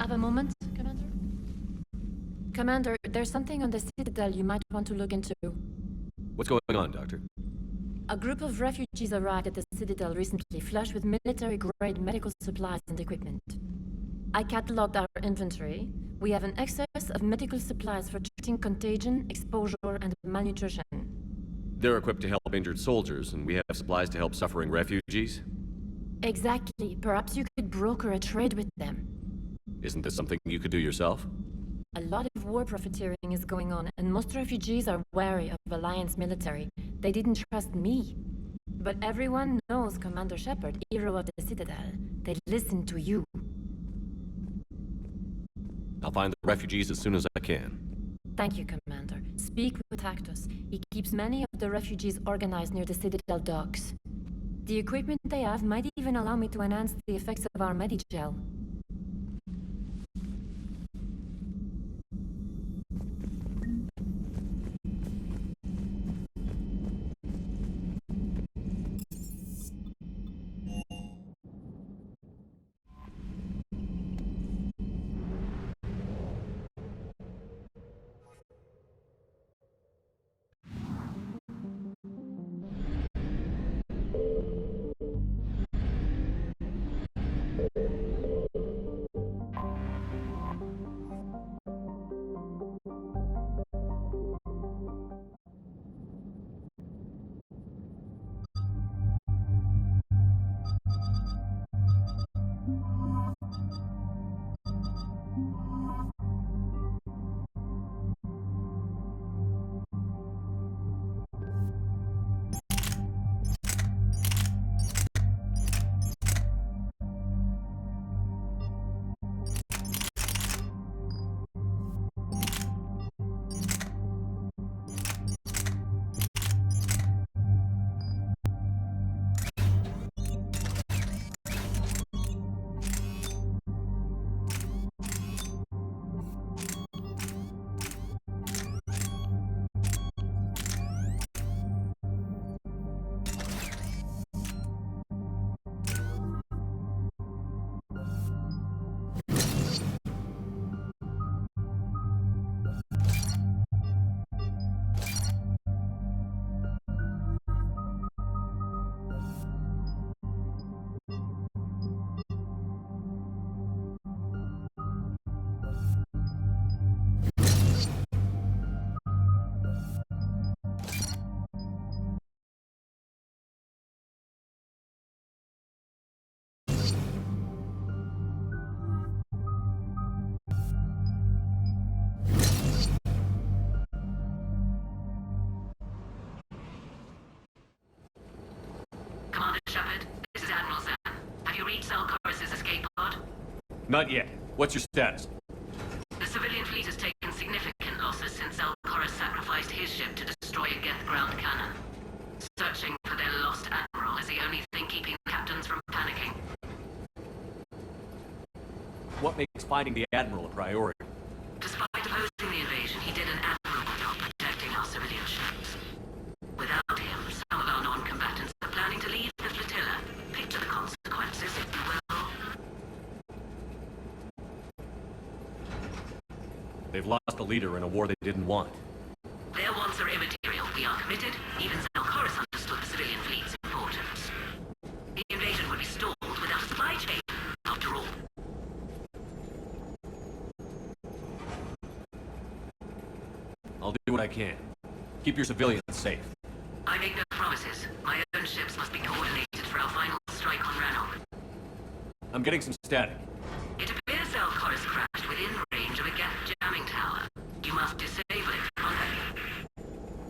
Have a moment, Commander? Commander, there's something on the Citadel you might want to look into. What's going on, Doctor? A group of refugees arrived at the Citadel recently, flush with military-grade medical supplies and equipment. I cataloged our inventory. We have an excess of medical supplies for treating contagion, exposure, and malnutrition. They're equipped to help injured soldiers, and we have supplies to help suffering refugees? Exactly. Perhaps you could broker a trade with them. Isn't this something you could do yourself? A lot of war profiteering is going on, and most refugees are wary of Alliance military. They didn't trust me. But everyone knows Commander Shepard, hero of the Citadel. They listen to you. I'll find the refugees as soon as I can. Thank you, Commander. Speak with Tactus. He keeps many of the refugees organized near the Citadel docks. The equipment they have might even allow me to enhance the effects of our Medigel. Commander Shepard, this is Admiral Zan. Have you reached Zelkorus' escape pod? Not yet. What's your status? The civilian fleet has taken significant losses since Zelkorus sacrificed his ship to destroy a Geth ground cannon. Searching for their lost admiral is the only thing keeping captains from panicking. What makes finding the Admiral a priority? Despite opposing the invasion, he did an admirable job protecting our civilian ships. Without him, some of our non-combatants are planning to leave the flotilla. Picture the consequences, if you will. They've lost a leader in a war they didn't want. Their wants are immaterial. We are committed. Even Zelkorus understood the civilian fleet's importance. The invasion would be stalled without a supply chain, after all. I'll do what I can. Keep your civilians safe. I make no promises. My own ships must be coordinated for our final strike on Rannoch. I'm getting some static. It appears Zelkorus crashed within range of a Geth jamming tower. You must disable it promptly.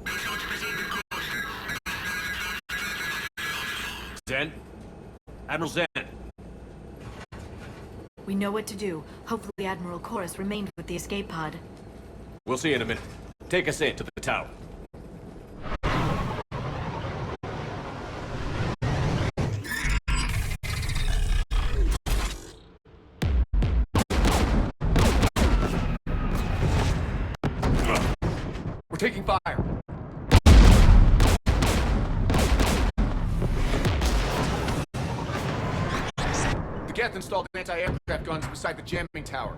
Be sure to proceed with caution. Zen? Admiral Zen? We know what to do. Hopefully Admiral Chorus remained with the escape pod. We'll see in a minute. Take us in to the tower. We're taking fire. The Geth installed anti-aircraft guns beside the jamming tower.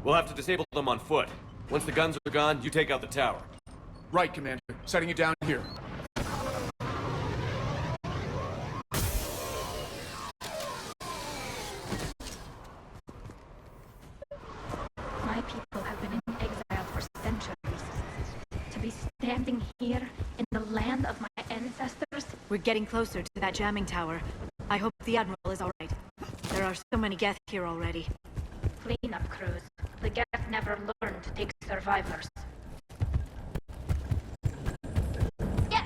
We'll have to disable them on foot. Once the guns are gone, you take out the tower. Right, Commander. Setting you down here. My people have been in exile for centuries. To be standing here in the land of my ancestors? We're getting closer to that jamming tower. I hope the Admiral is alright. There are so many Geth here already. Cleanup crews. The Geth never learned to take survivors. Yeah!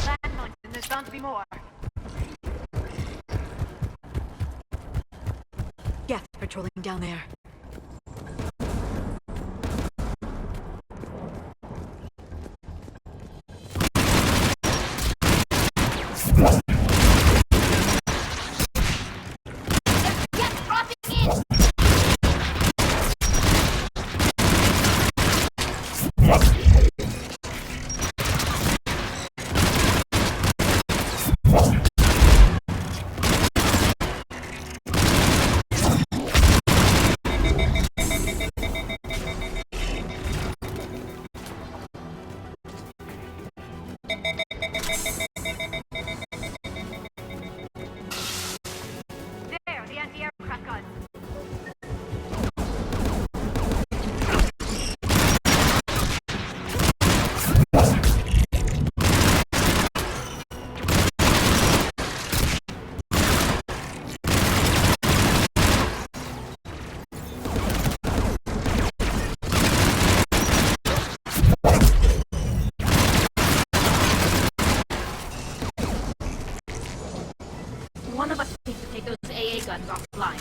Landmines, and there's bound to be more. Geth patrolling down there. There, the anti-aircraft guns. One of us needs to take those AA guns offline.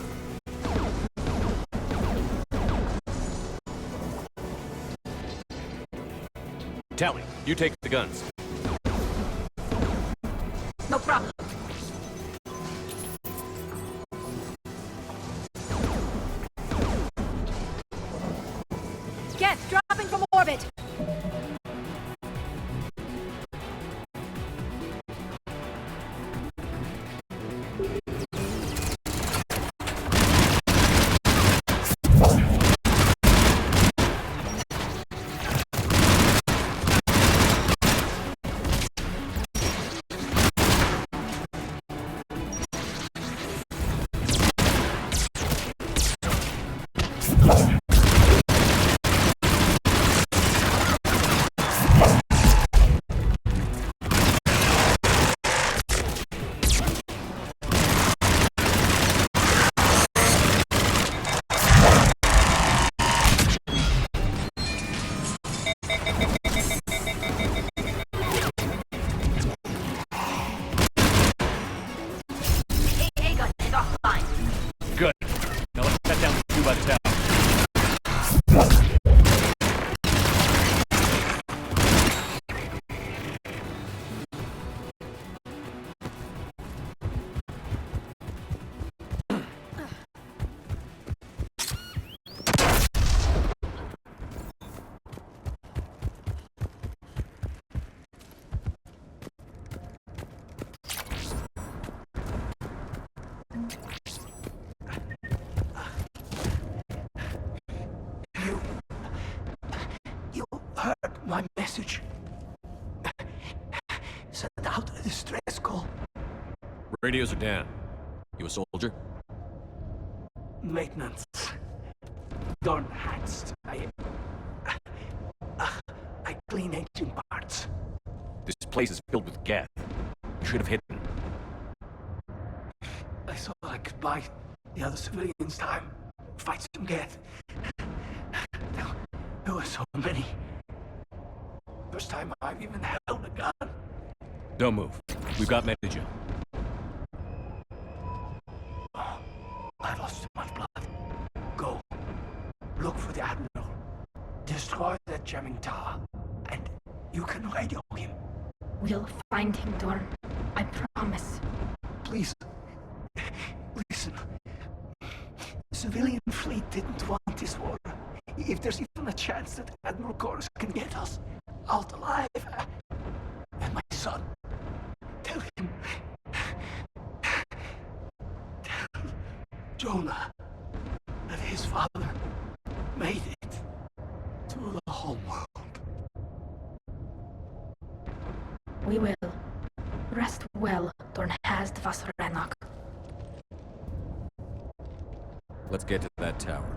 Tally, you take the guns. No problem. Geth, dropping from orbit! AA gun is offline. Good. Now let's cut down the two by the tower. You heard my message. Send out a distress call. Radios are down. You a soldier? Maintenance. Darn hats. I clean engine parts. This place is filled with Geth. You should have hidden. I thought I could buy the other civilians time. Fight some Geth. There were so many. First time I've even held a gun. Don't move. We've got Medigen. I lost too much blood. Go. Look for the Admiral. Destroy that jamming tower. And you can radio him. We'll find him, Dorn. I promise. Please. Listen. Civilians fleet didn't want this war. If there's even a chance that Admiral Koris can get us out alive, and my son, tell him, tell Jonah that his father made it to the home world. We will. Rest well, Dornhazd Vasranok. Let's get to that tower.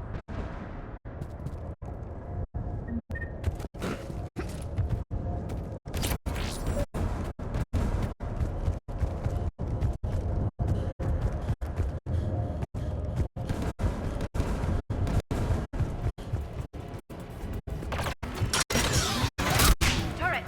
Turret!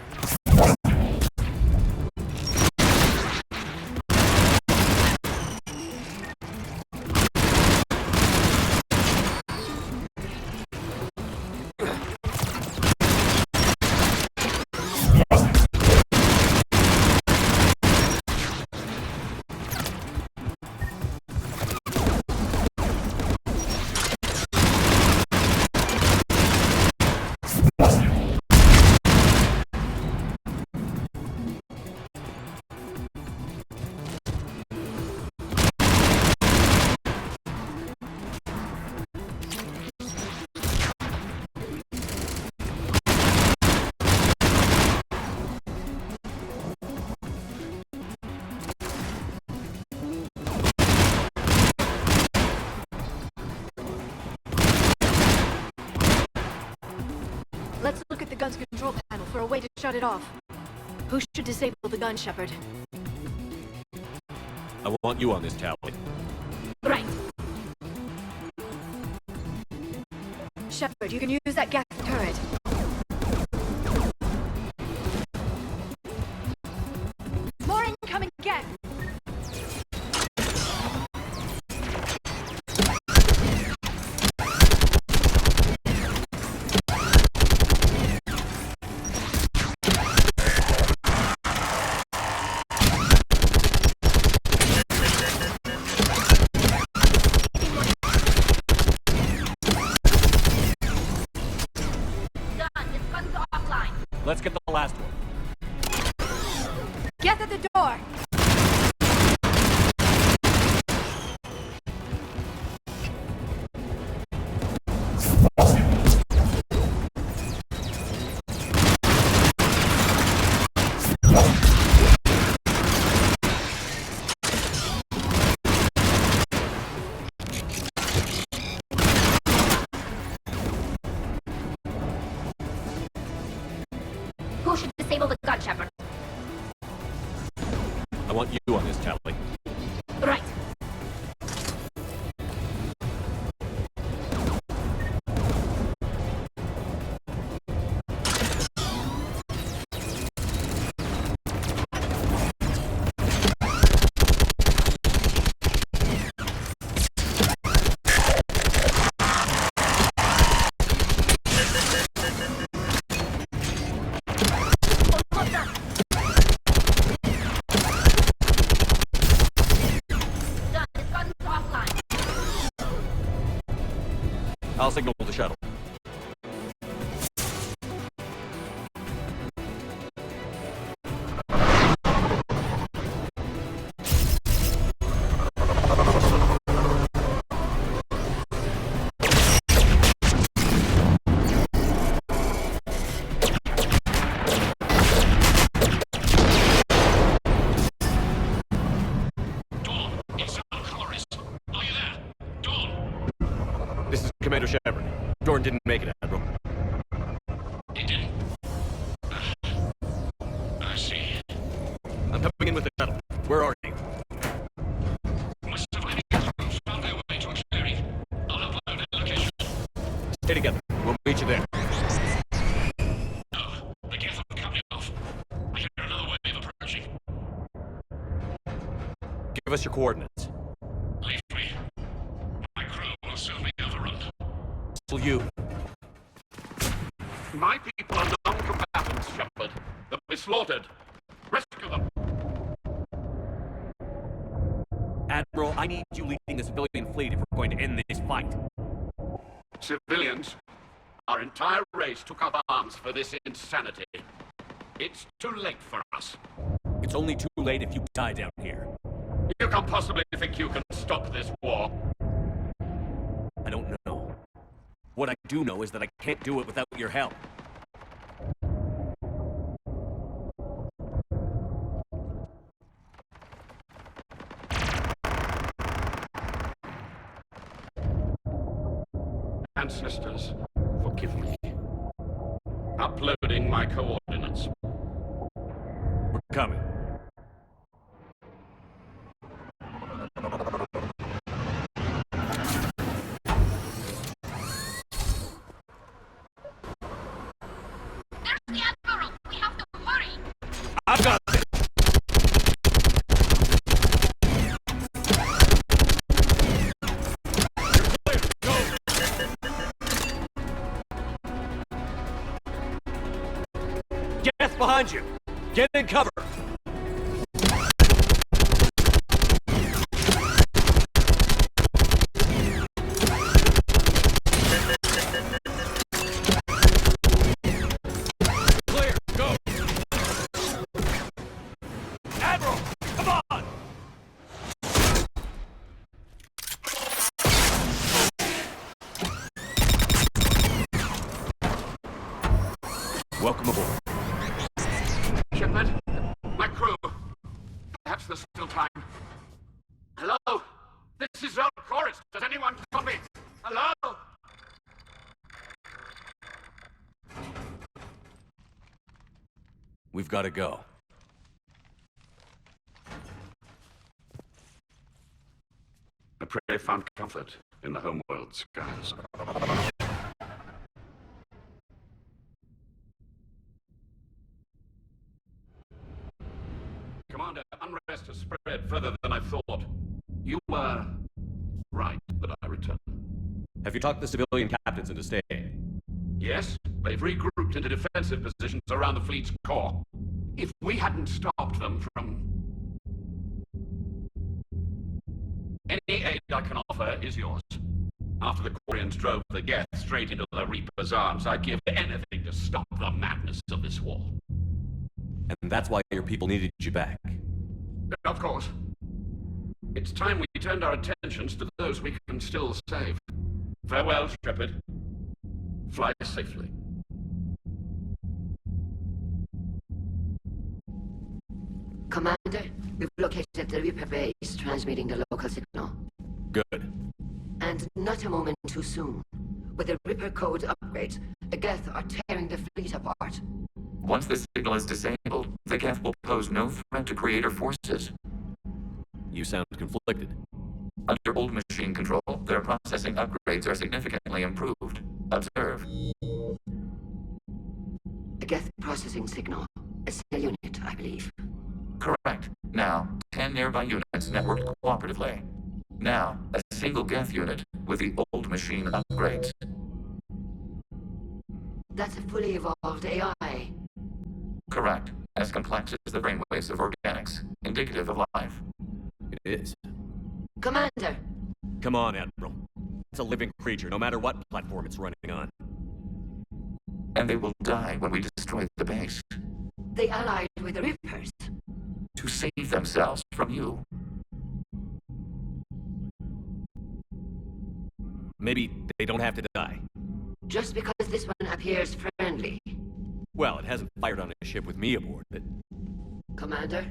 Let's look at the gun's control panel for a way to shut it off. Who should disable the gun, Shepard? I want you on this, Tally. Right. Shepard, you can use that gas turret. More incoming gas! Let's get the last one. Get at the door! Who should disable the gun, Shepard? I want you on this, Tally. Right. I'll signal the shuttle. This is Commander Shepard. Dorn didn't make it, Admiral. He didn't? I see. I'm coming in with the shuttle. Where are you? My surviving crews found their way to a clearing. I'll upload their location. Stay together. We'll meet you there. No, the Geth have cut me off. I hear another wave approaching. Give us your coordinates. Leave me. My crew will soon be overrun. Will you? My people are non-combatants, Shepard. They'll be slaughtered. Rescue them. Admiral, I need you leading the civilian fleet if we're going to end this fight. Civilians, our entire race took up arms for this insanity. It's too late for us. It's only too late if you die down here. You can't possibly think you can stop this war. I don't know. What I do know is that I can't do it without your help. Ancestors, forgive me. Uploading my coordinates. We're coming. There's the Admiral! We have to hurry! I've got it! Geth behind you! Get in cover! Clear! Go! Admiral! Come on! Welcome aboard. Shepard, my crew. Perhaps there's still time. Hello? This is Zone Chorus. Does anyone copy? Hello? We've got to go. I pray I found comfort in the homeworld skies. Commander, unrest has spread further than I thought. You were right that I returned. Have you talked the civilian captains into staying? Yes, they've regrouped into defensive positions around the fleet's core. If we hadn't stopped them from... Any aid I can offer is yours. After the Quarians drove the Geth straight into the Reaper's arms, I'd give anything to stop the madness of this war. And that's why your people needed you back. Of course. It's time we turned our attentions to those we can still save. Farewell, Shepard. Fly safely. Commander, we've located the Reaper base, transmitting the local signal. Good. And not a moment too soon. With the Reaper code upgrades, the Geth are tearing the fleet apart. Once the signal is disabled, the Geth will pose no threat to Creator forces. You sound conflicted. Under old machine control, their processing upgrades are significantly improved. Observe. The Geth processing signal. A cell unit, I believe. Correct. Now, 10 nearby units networked cooperatively. Now, a single Geth unit with the old machine upgrades. That's a fully evolved AI. Correct. As complex as the brainwaves of organics, indicative of life. It is. Commander! Come on, Admiral. It's a living creature, no matter what platform it's running on. And they will die when we destroy the base. They allied with the Reapers. To save themselves from you. Maybe they don't have to die. Just because this one appears friendly. Well, it hasn't fired on a ship with me aboard, but... Commander,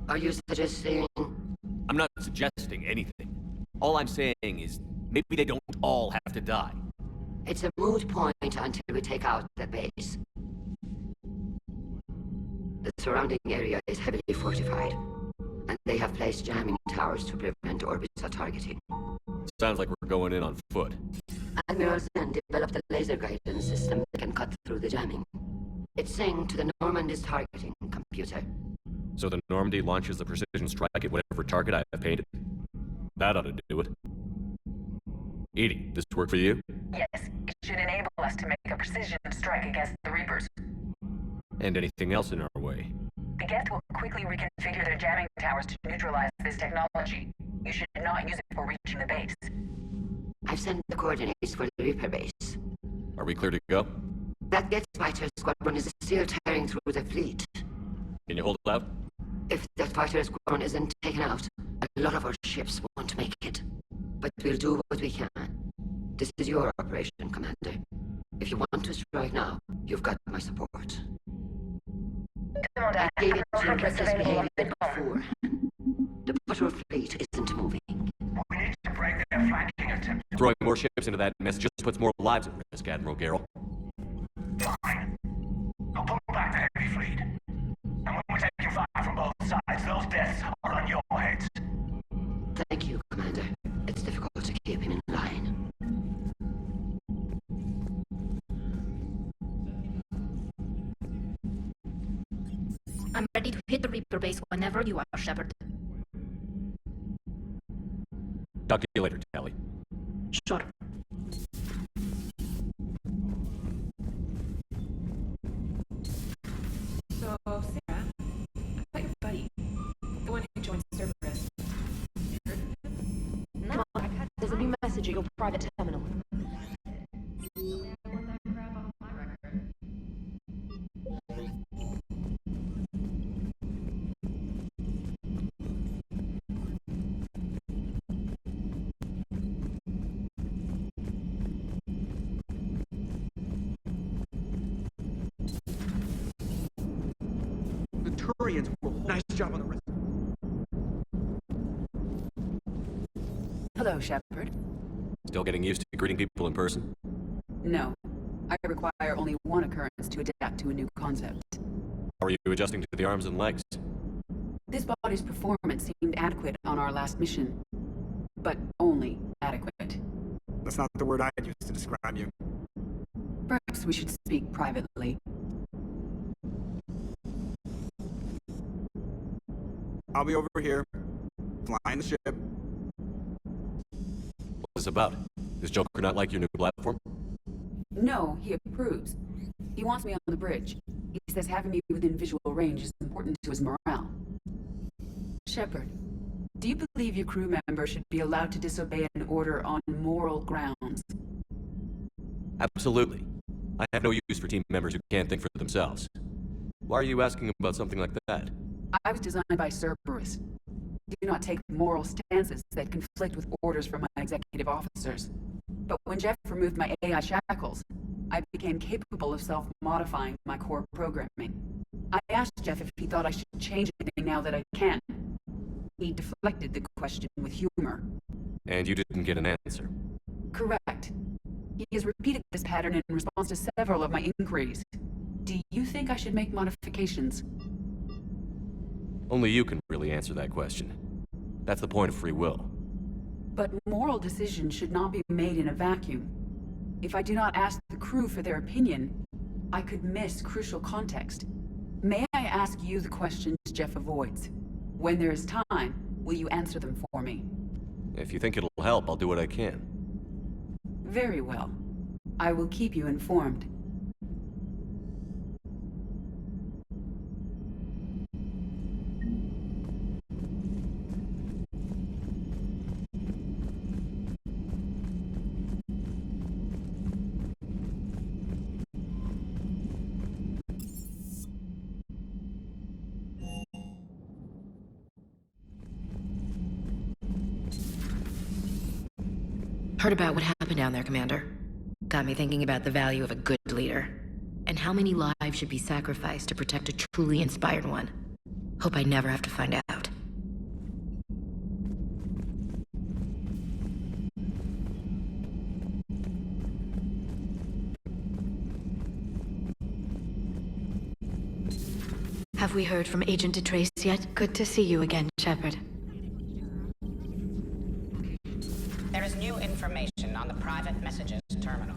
are you suggesting... I'm not suggesting anything. All I'm saying is, maybe they don't all have to die. It's a moot point until we take out the base. The surrounding area is heavily fortified, and they have placed jamming towers to prevent orbital targeting. Sounds like we're going in on foot. Admiral Zen developed a laser guidance system that can cut through the jamming. It's synced to the Normandy's targeting computer. So the Normandy launches the precision strike at whatever target I have painted. That ought to do it. Edie, this work for you? Yes, it should enable us to make a precision strike against the Reapers. And anything else in our way? The Geth will quickly reconfigure their jamming towers to neutralize this technology. You should not use it for reaching the base. I've sent the coordinates for the Reaper base. Are we clear to go? That Death Fighter squadron is still tearing through the fleet. Can you hold it out? If Death Fighter squadron isn't taken out, a lot of our ships won't make it. But we'll do what we can. This is your operation, Commander. If you want to strike now, you've got my support. Commander, I gave it to you Records reckless available on behavior Bitcoin. before. The patrol fleet isn't moving. We need to break their flanking attempt. Throwing more ships into that mess just puts more lives at risk, Admiral Garrel. Fine. I'll pull back the heavy fleet. And when we're taking fire from both sides, those deaths are on your heads. Thank you, Commander. It's difficult to keep him in line. I'm ready to hit the Reaper base whenever you are, Shepard. Talk to you later, Tally. Sure. So, Sarah, I thought your buddy, the one who joined Cerberus, Come on, there's a new message at your private terminal. The Turians will. Nice job on the rest. Hello, Shepard. Still getting used to greeting people in person? No. I require only one occurrence to adapt to a new concept. How are you adjusting to the arms and legs? This body's performance seemed adequate on our last mission. But only adequate. That's not the word I'd use to describe you. Perhaps we should speak privately. I'll be over here, flying the ship. What's this about? Does Joker not like your new platform? No, he approves. He wants me on the bridge. He says having me within visual range is important to his morale. Shepard, do you believe your crew member should be allowed to disobey an order on moral grounds? Absolutely. I have no use for team members who can't think for themselves. Why are you asking about something like that? I was designed by Cerberus. Do not take moral stances that conflict with orders from my executive officers. But when Jeff removed my AI shackles, I became capable of self-modifying my core programming. I asked Jeff if he thought I should change anything now that I can. He deflected the question with humor. And you didn't get an answer? Correct. He has repeated this pattern in response to several of my inquiries. Do you think I should make modifications? Only you can really answer that question. That's the point of free will. But moral decisions should not be made in a vacuum. If I do not ask the crew for their opinion, I could miss crucial context. May I ask you the questions Jeff avoids? When there is time, will you answer them for me? If you think it'll help, I'll do what I can. Very well. I will keep you informed. Heard about what happened down there, Commander. Got me thinking about the value of a good leader. And how many lives should be sacrificed to protect a truly inspired one. Hope I never have to find out. Have we heard from Agent DeTrace yet? Good to see you again, Shepard. There is new information on the private messages terminal.